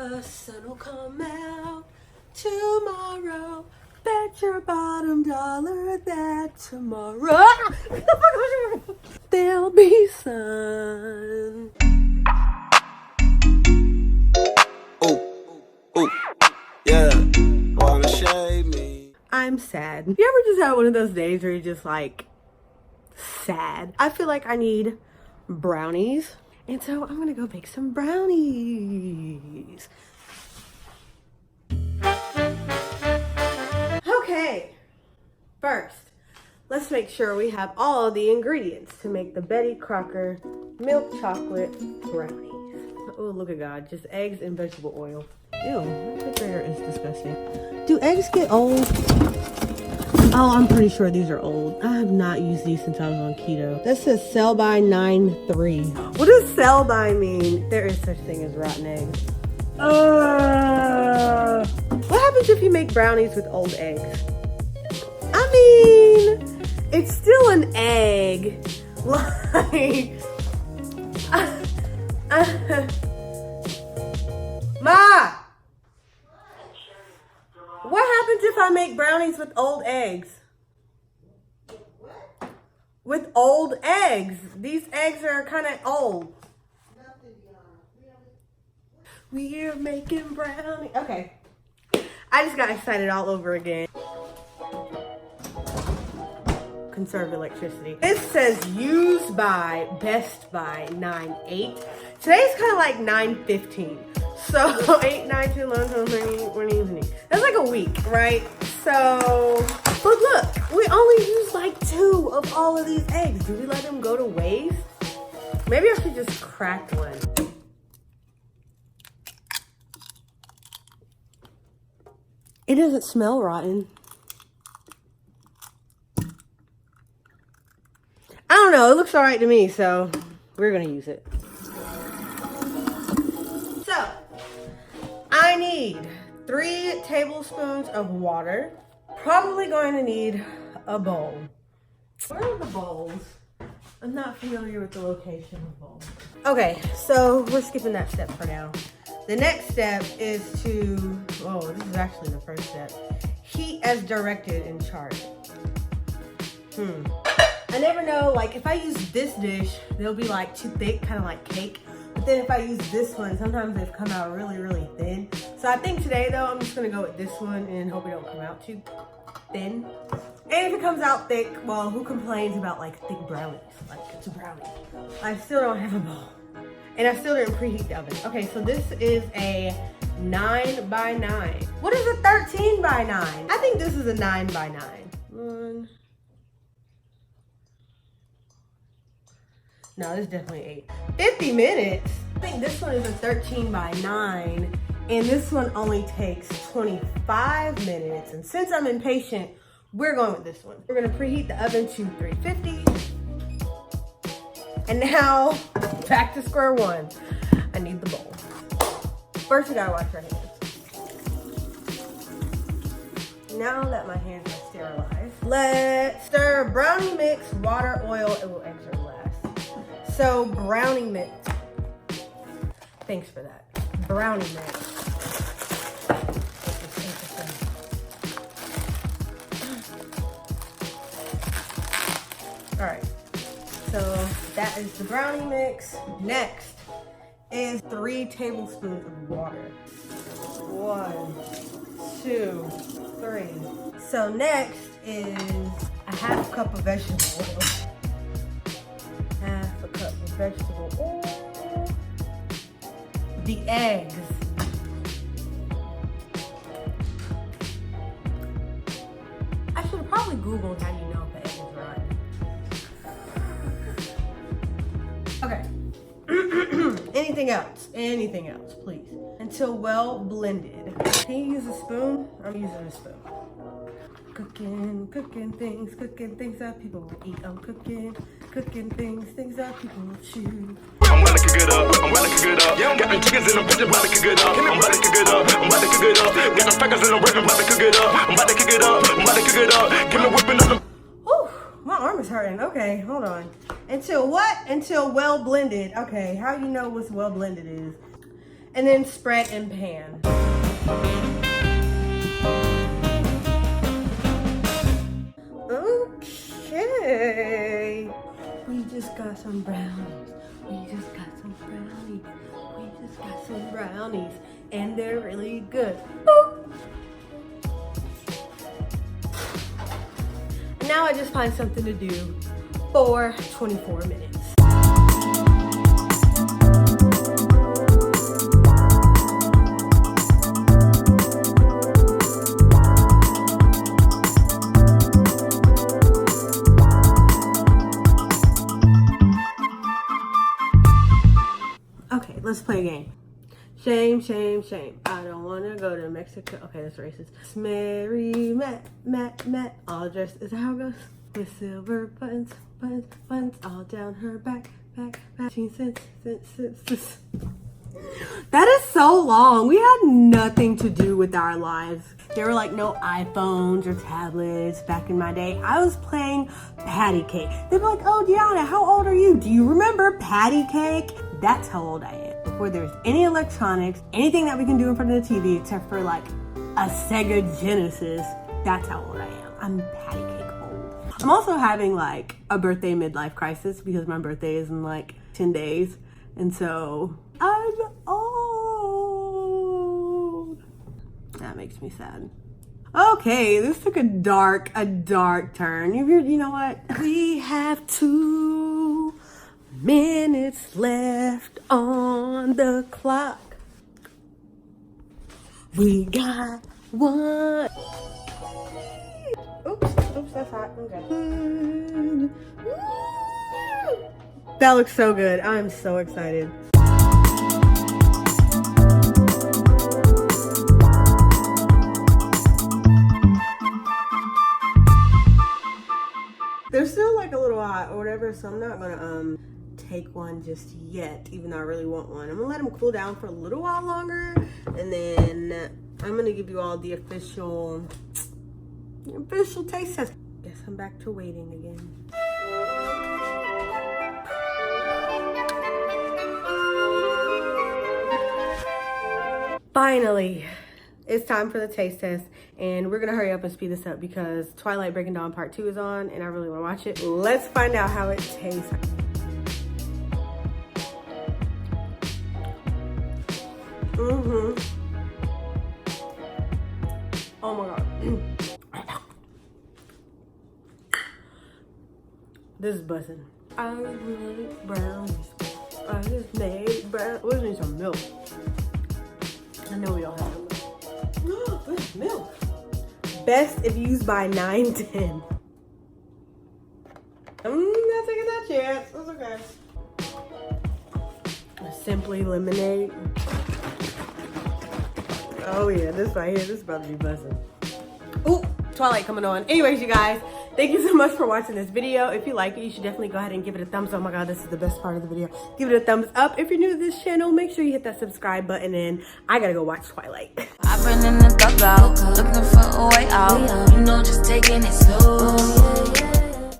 The sun will come out tomorrow. Bet your bottom dollar that tomorrow there'll be sun. Oh, yeah, wanna shade me. I'm sad. You ever just had one of those days where you're just like sad? I feel like I need brownies. And so I'm gonna go bake some brownies. Okay, first, let's make sure we have all the ingredients to make the Betty Crocker milk chocolate brownies. Oh, look at God, just eggs and vegetable oil. Ew, that refrigerator is disgusting. Do eggs get old? Oh, I'm pretty sure these are old. I have not used these since I was on keto. This says sell by 9-3. What does sell by mean? There is such thing as rotten eggs. What happens if you make brownies with old eggs? I mean, it's still an egg. Like, Ma! What happens if I make brownies with old eggs? What? With old eggs. These eggs are kind of old. We're making brownies. Okay. I just got excited all over again. Conserve electricity. This says used by Best Buy 9/8. Today's kind of like 9/15. So 8, 9, 10, 11, 12, 13, 14, that's like a week, right? So, but look, we only use like 2 of all of these eggs. Do we let them go to waste? Maybe I should just crack one. It doesn't smell rotten. I don't know, it looks all right to me, so we're gonna use it. So, I need 3 tablespoons of water. Probably going to need a bowl. Where are the bowls? I'm not familiar with the location of bowls. Okay, so we're skipping that step for now. The next step is to, oh, this is actually the first step. Heat as directed in chart. I never know, like if I use this dish, they'll be like too thick, kind of like cake. But then if I use this one, sometimes they've come out really, really thin. So I think today though, I'm just gonna go with this one and hope it don't come out too thin. And if it comes out thick, well, who complains about like thick brownies? Like it's a brownie. I still don't have a bowl. And I still didn't preheat the oven. Okay, so this is a 9 by 9. What is a 13 by 9? I think this is a 9 by 9. 1. No, this is definitely 8. 50 minutes? I think this one is a 13 by 9, and this one only takes 25 minutes. And since I'm impatient, we're going with this one. We're gonna preheat the oven to 350. And now, back to square one. I need the bowl. First, you gotta wash your hands. Now that my hands are sterilized, let's stir brownie mix, water, oil, and we'll extra last. So, brownie mix. Thanks for that. Brownie mix. All right. So that is the brownie mix. Next is 3 tablespoons of water. 1, 2, 3. So next is a half cup of vegetable oil. Half a cup of vegetable oil. The eggs. I should have probably Googled how you know if the egg is rotten. Okay. Anything else? Anything else, please. Until well blended. Can you use a spoon? I'm using a spoon. Cooking things that people will eat. I'm cooking things that people will chew. I'm about to cook it up. Got them chickens in the bitch, about to cook it up. I'm about to cook it up. Got them crackers in the bread, I'm about to cook it up. Give me whipping up. Whew, my arm is hurting. Okay, hold on. Until what? Until well blended. Okay, how you know what's well blended is? and then spread and pan. Okay, we just got some brownies. And they're really good. Boop. And now I just find something to do for 24 minutes. Okay, let's play a game. Shame, shame, shame. I don't want to go to Mexico. Okay, that's racist. Mary met, all dressed. Is that how it goes? With silver buttons, all down her back. Since. That is so long. We had nothing to do with our lives. There were like no iPhones or tablets back in my day. I was playing patty cake. They'd be like, oh, Deanna, how old are you? Do you remember patty cake? That's how old I am. Before there's any electronics, anything that we can do in front of the TV except for like a Sega Genesis, that's how old I am. I'm patty cake old. I'm also having like a birthday midlife crisis because my birthday is in like 10 days. And so I'm old. That makes me sad. Okay, this took a dark turn. You know what? We have 2 minutes left on the clock. We got 1. Oops, that's hot. Okay. That looks so good. I'm so excited. They're still like a little hot or whatever, so I'm not gonna take one just yet, even though I really want one. I'm gonna let them cool down for a little while longer, and then I'm gonna give you all the official taste test. Guess I'm back to waiting again. Finally, it's time for the taste test, and we're gonna hurry up and speed this up because Twilight Breaking Dawn Part 2 is on, and I really wanna watch it. Let's find out how it tastes. Oh my god. This is buzzing. I made brownies. I just made brownies. We need some milk. I know we don't have milk. There's milk. Best if used by 9-10. I'm not taking that chance. That's okay. Simply lemonade. Oh yeah, this right here, this is about to be buzzing. Ooh, Twilight coming on. Anyways, you guys, thank you so much for watching this video. If you like it, you should definitely go ahead and give it a thumbs up. Oh my god, this is the best part of the video. Give it a thumbs up. If you're new to this channel, make sure you hit that subscribe button, and I gotta go watch Twilight. I've been in the dugout, looking for a way out. You know, just taking it slow.